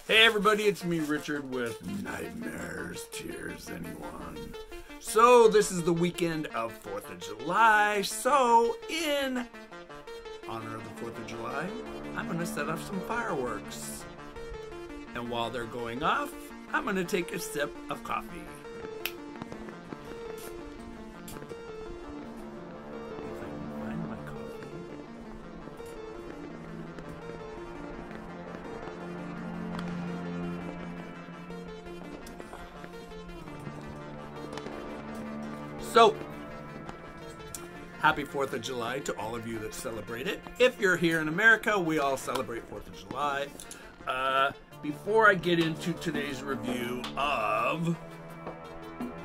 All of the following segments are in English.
Hey everybody, it's me Richard with Nightmares, Tears, Anyone. So this is the weekend of 4th of July, so in honor of the 4th of July, I'm going to set off some fireworks. And while they're going off, I'm going to take a sip of coffee. So, happy 4th of July to all of you that celebrate it. If you're here in America, we all celebrate 4th of July. Before I get into today's review of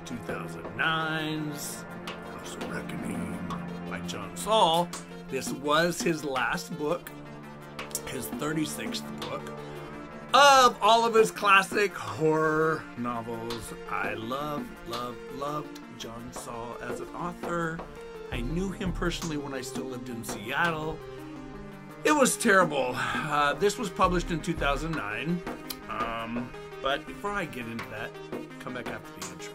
2009's House of Reckoning by John Saul, this was his last book, his 36th book, of all of his classic horror novels. I loved John Saul as an author. I knew him personally when I still lived in Seattle. It was terrible. This was published in 2009. But before I get into that, come back after the intro.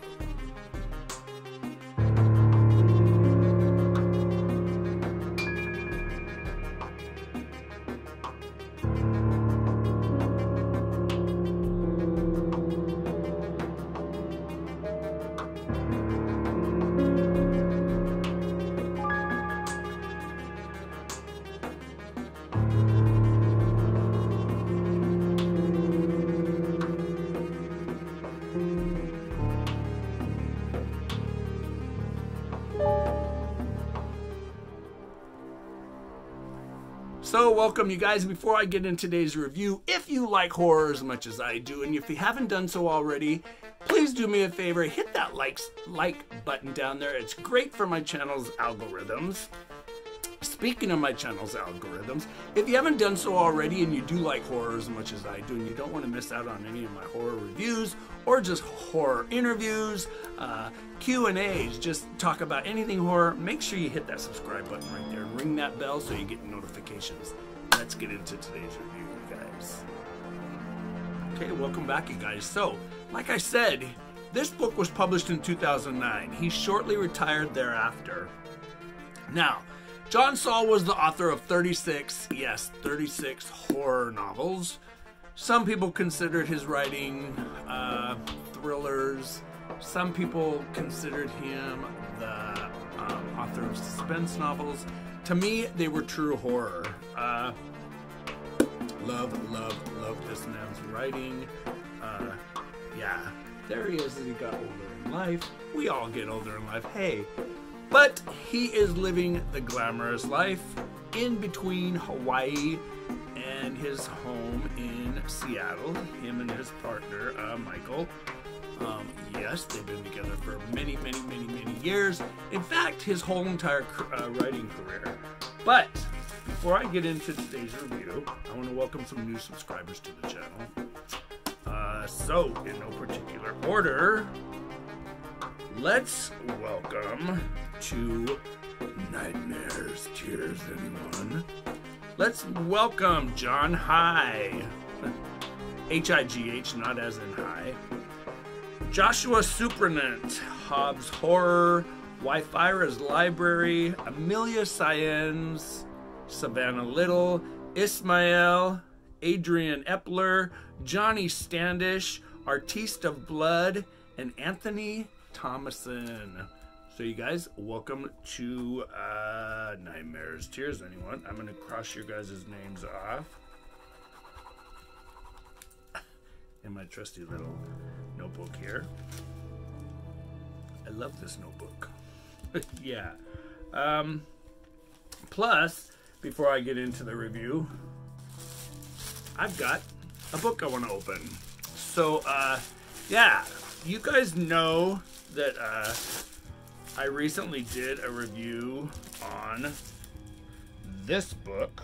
So welcome you guys. Before I get into today's review, if you like horror as much as I do, and if you haven't done so already, please do me a favor, hit that like button down there. It's great for my channel's algorithms. Speaking of my channel's algorithms, if you haven't done so already and you do like horror as much as I do and you don't want to miss out on any of my horror reviews or just horror interviews, Q&As, just talk about anything horror, make sure you hit that subscribe button right there and ring that bell so you get notifications. Let's get into today's review, you guys. Okay, welcome back, you guys. So, like I said, this book was published in 2009. He shortly retired thereafter. Now, John Saul was the author of 36 horror novels. Some people considered his writing thrillers. Some people considered him the author of suspense novels. To me, they were true horror. Love this man's writing. Yeah, there he is as he got older in life. We all get older in life. Hey. But he is living the glamorous life in between Hawaii and his home in Seattle. Him and his partner, Michael. Yes, they've been together for many years. In fact, his whole entire writing career. But before I get into today's review, I want to welcome some new subscribers to the channel. So, in no particular order, let's welcome to Nightmares, Tears, Anyone. Let's welcome John High. H-I-G-H, not as in high. Joshua Supranant, Hobbs Horror, Wyfira's Library, Amelia Cyans, Savannah Little, Ismael, Adrian Epler, Johnny Standish, Artiste of Blood, and Anthony Thomason. So you guys, welcome to Nightmares, Tears, Anyone. I'm going to cross your guys' names off in my trusty little notebook here. I love this notebook. Yeah. Plus, before I get into the review, I've got a book I want to open. So, yeah, you guys know that I recently did a review on this book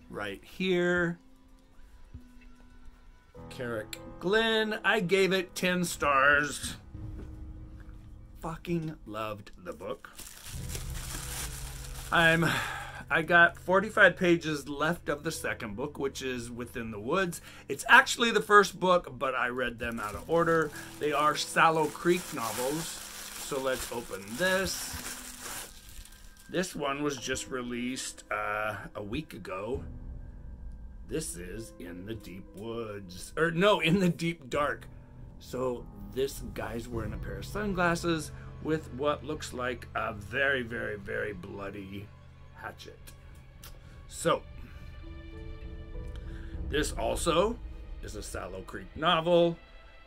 right here, Carrick Glenn. I gave it 10 stars. Fucking loved the book. I'm I got 45 pages left of the second book, which is Within the Woods. It's actually the first book, but I read them out of order. They are Sallow Creek novels. So let's open this. This one was just released a week ago. This is In the Deep Woods. Or no, In the Deep Dark. So this guy's wearing a pair of sunglasses with what looks like a very, very, very bloody hatchet. So, this also is a Sallow Creek novel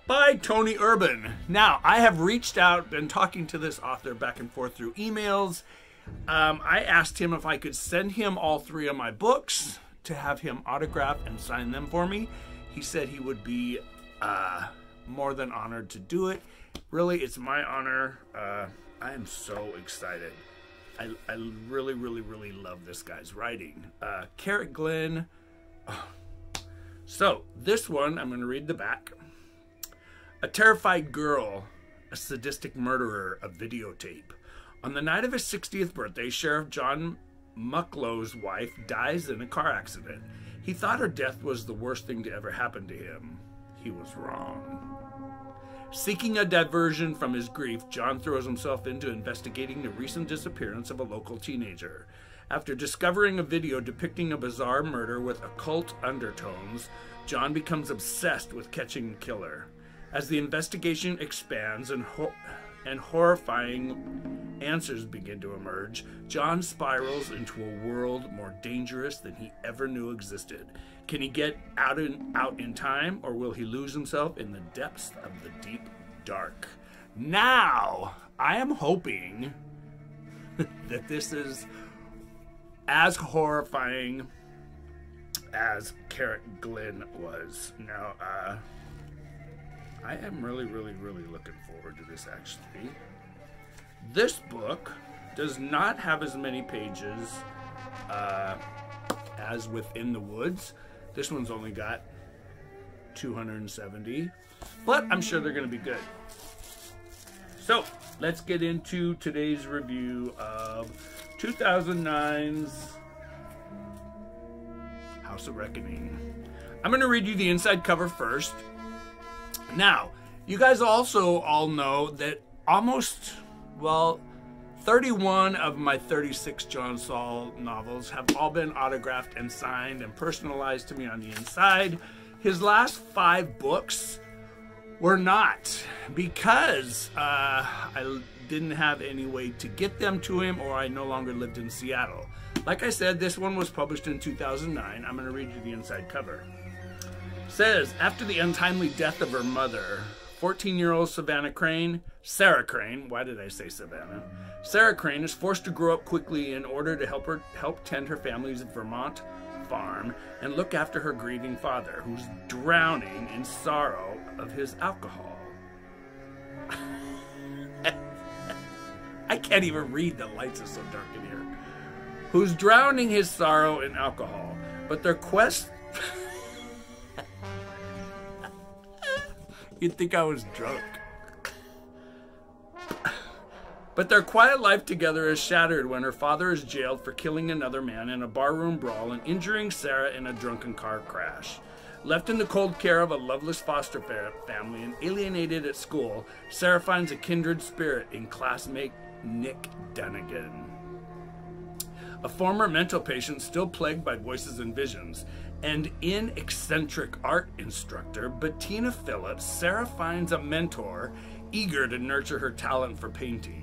by Tony Urban. Now, I have reached out, been talking to this author back and forth through emails. I asked him if I could send him all 3 of my books to have him autograph and sign them for me. He said he would be more than honored to do it. Really, it's my honor. I am so excited. I really, really, really love this guy's writing. Carrot Glenn. Oh. So, this one, I'm going to read the back. A terrified girl, a sadistic murderer, a videotape. On the night of his 60th birthday, Sheriff John Mucklow's wife dies in a car accident. He thought her death was the worst thing to ever happen to him. He was wrong. Seeking a diversion from his grief, John throws himself into investigating the recent disappearance of a local teenager. After discovering a video depicting a bizarre murder with occult undertones, John becomes obsessed with catching the killer. As the investigation expands and horrifying answers begin to emerge, John spirals into a world more dangerous than he ever knew existed. Can he get out in time, or will he lose himself in the depths of the deep dark? Now, I am hoping that this is as horrifying as Carrot Glenn was. Now, I am really, really, really looking forward to this, actually. This book does not have as many pages as Within the Woods. This one's only got 270, but I'm sure they're going to be good. So, let's get into today's review of 2009's House of Reckoning. I'm going to read you the inside cover first. Now, you guys also all know that almost, well, 31 of my 36 John Saul novels have all been autographed and signed and personalized to me on the inside. His last 5 books were not, because I didn't have any way to get them to him, or I no longer lived in Seattle. Like I said, this one was published in 2009. I'm going to read you the inside cover. It says, after the untimely death of her mother, 14-year-old Sarah Crane, why did I say Savannah? Sarah Crane is forced to grow up quickly in order to help tend her family's Vermont farm and look after her grieving father, who's drowning in sorrow of his alcohol. I can't even read, the lights are so dark in here. Who's drowning his sorrow in alcohol, but their quest... You'd think I was drunk. But their quiet life together is shattered when her father is jailed for killing another man in a barroom brawl and injuring Sarah in a drunken car crash. Left in the cold care of a loveless foster family and alienated at school, Sarah finds a kindred spirit in classmate Nick Dunnigan. A former mental patient still plagued by voices and visions, and in eccentric art instructor Bettina Phillips, Sarah finds a mentor eager to nurture her talent for painting.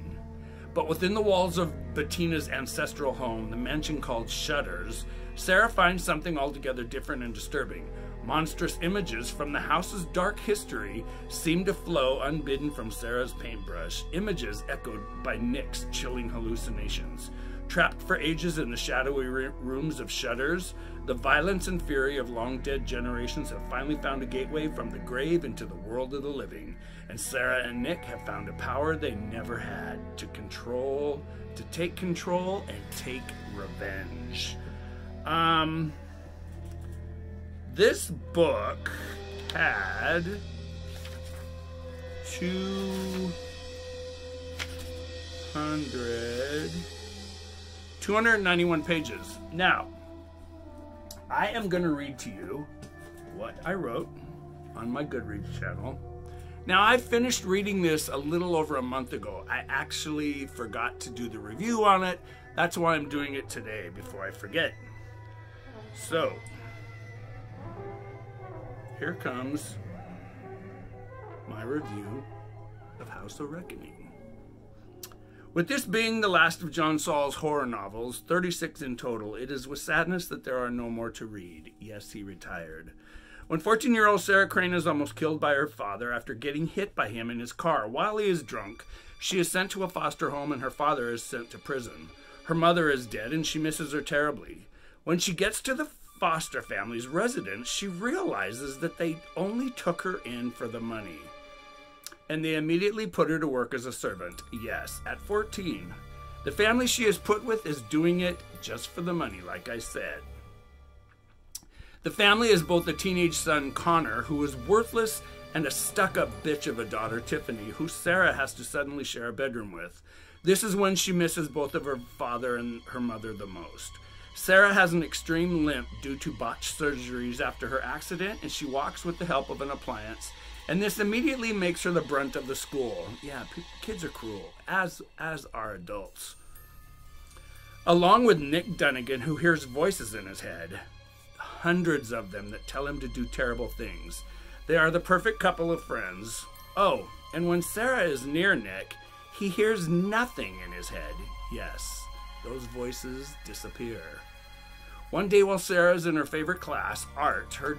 But within the walls of Bettina's ancestral home, the mansion called Shutters, Sarah finds something altogether different and disturbing. Monstrous images from the house's dark history seem to flow unbidden from Sarah's paintbrush, images echoed by Nick's chilling hallucinations. Trapped for ages in the shadowy rooms of Shutters, the violence and fury of long-dead generations have finally found a gateway from the grave into the world of the living. And Sarah and Nick have found a power they never had, to take control and take revenge. This book had 200... 291 pages. Now, I am going to read to you what I wrote on my Goodreads channel. Now, I finished reading this a little over a month ago. I actually forgot to do the review on it. That's why I'm doing it today before I forget. So, here comes my review of House of Reckoning. With this being the last of John Saul's horror novels, 36 in total, it is with sadness that there are no more to read. Yes, he retired. When 14-year-old Sarah Crane is almost killed by her father after getting hit by him in his car while he is drunk, she is sent to a foster home and her father is sent to prison. Her mother is dead and she misses her terribly. When she gets to the foster family's residence, she realizes that they only took her in for the money. And they immediately put her to work as a servant. Yes, at 14. The family she is put with is doing it just for the money, like I said. The family is both a teenage son, Connor, who is worthless, and a stuck-up bitch of a daughter, Tiffany, who Sarah has to suddenly share a bedroom with. This is when she misses both of her father and her mother the most. Sarah has an extreme limp due to botched surgeries after her accident, and she walks with the help of an appliance, and this immediately makes her the brunt of the school. Yeah, kids are cruel, as are adults. Along with Nick Dunnigan, who hears voices in his head. Hundreds of them that tell him to do terrible things. They are the perfect couple of friends. Oh, and when Sarah is near Nick, he hears nothing in his head. Yes, those voices disappear. One day while Sarah is in her favorite class, art, her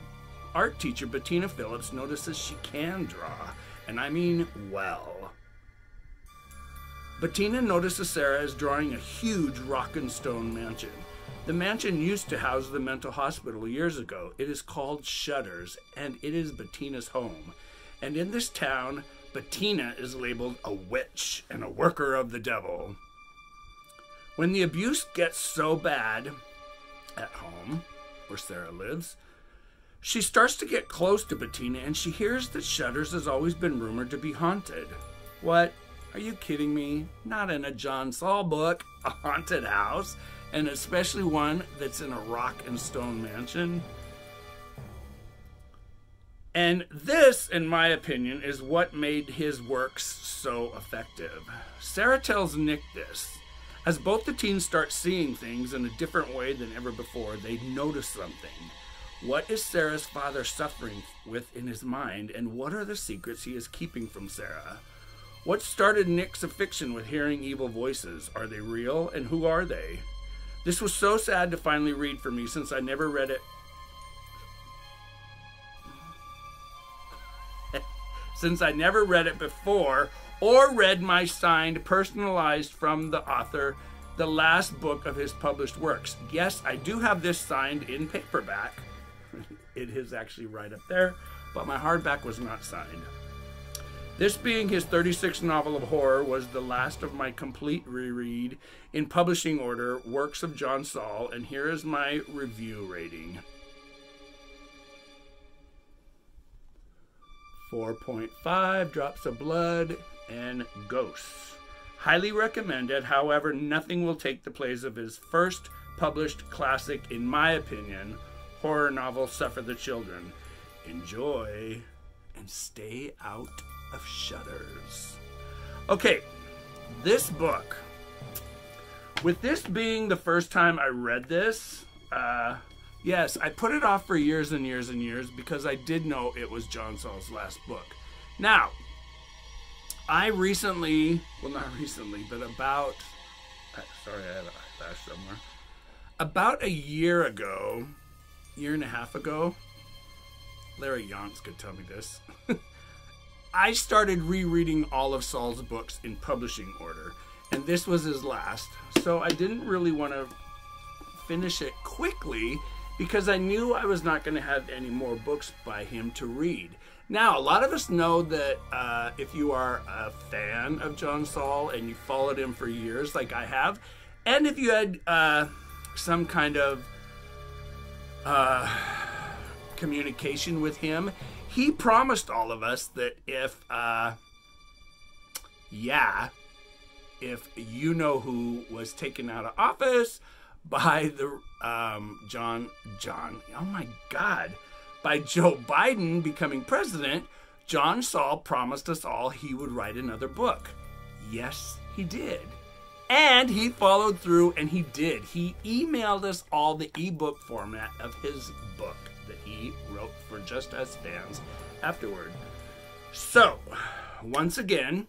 art teacher, Bettina Phillips, notices she can draw, and I mean well. Bettina notices Sarah is drawing a huge rock and stone mansion. The mansion used to house the mental hospital years ago. It is called Shutters, and it is Bettina's home. And in this town, Bettina is labeled a witch and a worker of the devil. When the abuse gets so bad at home, where Sarah lives, she starts to get close to Bettina, and she hears that Shutters has always been rumored to be haunted. What? Are you kidding me? Not in a John Saul book, a haunted house. And especially one that's in a rock and stone mansion. And this, in my opinion, is what made his works so effective. Sarah tells Nick this. As both the teens start seeing things in a different way than ever before, they notice something. What is Sarah's father suffering with in his mind, and what are the secrets he is keeping from Sarah? What started Nick's affliction with hearing evil voices? Are they real, and who are they? This was so sad to finally read for me since I never read it. Since I never read it before or read my signed, personalized from the author, the last book of his published works. Yes, I do have this signed in paperback. It is actually right up there, but my hardback was not signed. This being his 36th novel of horror was the last of my complete reread in publishing order, works of John Saul, and here is my review rating. 4.5 drops of blood and ghosts. Highly recommended, however, nothing will take the place of his first published classic, in my opinion, horror novel, Suffer the Children. Enjoy and stay out of Shutters. Okay, this book, with this being the first time I read this, yes, I put it off for years and years and years because I did know it was John Saul's last book. Now, I recently, well, not recently, but about, sorry, I have an eyelash somewhere. About a year ago, year and a half ago, Larry Yonks could tell me this, I started rereading all of Saul's books in publishing order, and this was his last. So I didn't really want to finish it quickly because I knew I was not going to have any more books by him to read. Now, a lot of us know that if you are a fan of John Saul and you followed him for years like I have, and if you had some kind of communication with him, he promised all of us that if if you know who was taken out of office by the by Joe Biden becoming president, John Saul promised us all he would write another book. Yes, he did. And he followed through, and he did. He emailed us all the ebook format of his book that he wrote for Just Us fans afterward. So, once again,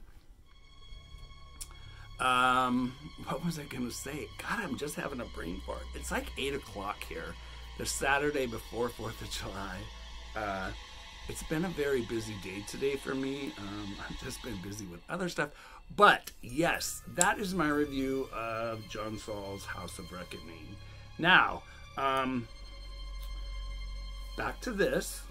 what was I going to say? God, I'm just having a brain fart. It's like 8 o'clock here, the Saturday before 4th of July. It's been a very busy day today for me. I've just been busy with other stuff. But, yes, that is my review of John Saul's House of Reckoning. Now, back to this.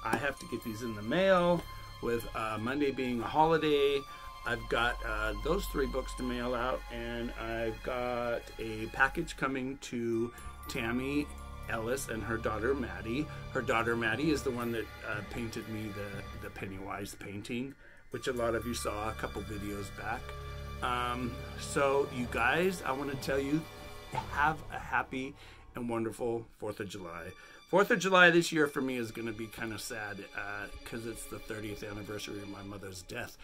I have to get these in the mail. With Monday being a holiday, I've got those 3 books to mail out, and I've got a package coming to Tammy Ellis and her daughter Maddie. Her daughter Maddie is the one that painted me the Pennywise painting, which a lot of you saw a couple videos back. So you guys, I want to tell you, have a happy and wonderful 4th of July. 4th of July this year for me is going to be kind of sad because it's the 30th anniversary of my mother's death.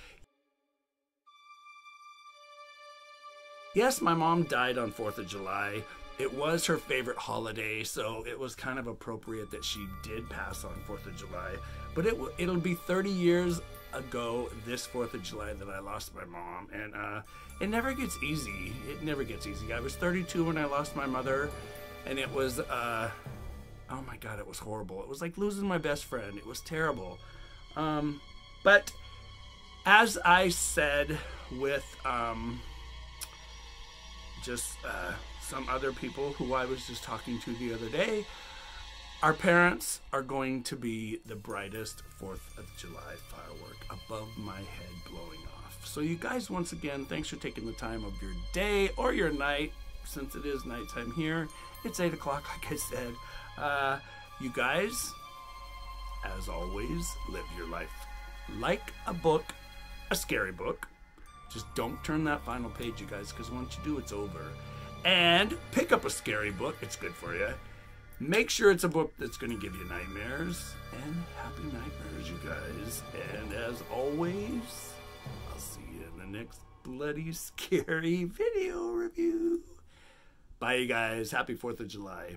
Yes, my mom died on 4th of July. It was her favorite holiday, so it was kind of appropriate that she did pass on 4th of July. But it'll be 30 years ago this 4th of July that I lost my mom, and it never gets easy. It never gets easy. I was 32 when I lost my mother, and it was oh my God, it was horrible. It was like losing my best friend. It was terrible. But as I said with some other people who I was just talking to the other day, our parents are going to be the brightest 4th of July firework above my head blowing off. So you guys, once again, thanks for taking the time of your day or your night, since it is nighttime here. It's 8 o'clock, like I said. You guys, as always, live your life like a book, a scary book. Just don't turn that final page, you guys, because once you do, it's over. And pick up a scary book. It's good for you. Make sure it's a book that's going to give you nightmares. And happy nightmares, you guys. And as always, I'll see you in the next bloody scary video review. Bye, you guys. Happy 4th of July.